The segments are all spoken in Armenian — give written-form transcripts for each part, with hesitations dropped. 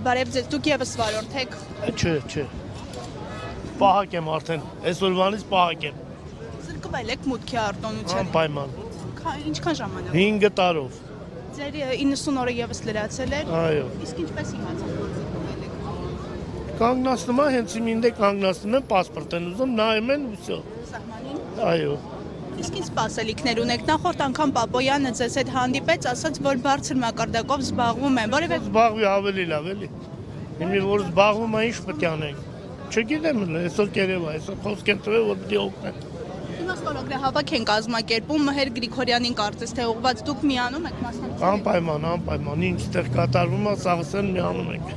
բարև ձեզ, դուք եւս վարորդ եք։ Չէ։ Պահակ եմ արդեն, այսօրվանից պահակ եմ։ Զրկվել եք մուտքի արտոնության։ Անպայման։ Ինչքան ժամանակ։ 5 տարով։ Ձեր 90 օրը եւս լրացել էր։ Այո։ Իսկ ինչպես իմացաք, որ զրկվել եք։ Կանգնացնում եմ, հենց իմ ինձ կանգնացնում եմ, паспорт են ուզում, նայում են ու всё։ Սահմանին։ Այո։ Իսկ ինչ սպասելիքներ ունեք։ Նախորդ անգամ Պապոյանը ձեզ հետ հանդիպեց, ասաց, որ բարձր մակարդակով զբաղվում են։ Որևէ Զբաղվի ավելի լավ էլի։ Հիմա որ զբաղվում է, ինչ պետք է անենք։ Չգիտեմ, այսօր կերև է, այսօր խոսք են տվել, որ պետք է օգնեն։ իմաստորագրահավաք են կազմակերպում Մհեր Գրիգորյանին կարծես թե ուղղված դուք միանում եք մասնակցում։ Անպայման, ինչ տեղ կատարվում է, սաղսեն միանում ենք։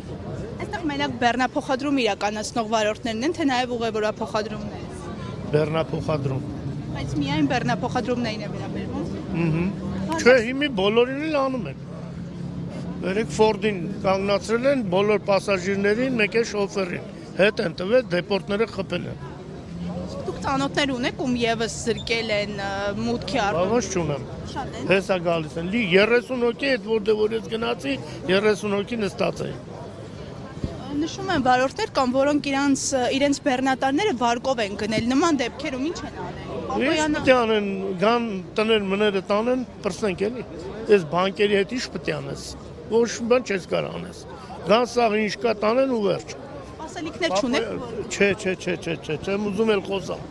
Այստեղ մենակ բեռնափոխադրում իրականացնող վարորդներն են, թե նաև ուղևորափոխադրումներ։ Բեռնափոխադրում։ Բայց միայն բեռնափոխադրումներին է վերաբերվում։ Չէ, հիմի բոլորին էլ անում են։ Վերեք Ֆորդին կանգնացրել են բոլոր պասաժիրներին, մեկ էլ շոֆերին։ Հետ են տվել, դեպորտները խփել են։ Դուք ծանոթներ ունեք, ում եւս զրկել են մուտքի արտոնություն։ Բավարար չունեմ։ Շատ են։ Հեսա գալիս են։ 30 հոգի այդ որ ես գնացի, 30 հոգի նստած էին։ Նշում են վարորդներ կամ որոնք իրենց բեռնատարները վարկով են գնել, նման դեպքերում ինչ են անել։ Ինչ պետք է անեն, գան տներ մները տանեն, պրսենք էլի։ Այս բանկերի հետ ինչ պետք է անես։ Ոչ բան չես կարող անես։ Գան սաղ ինչ կա տանեն ու վերջ։ Սպասելիքներ չունեք։ Չէ, չեմ ուզում էլ խոսալ։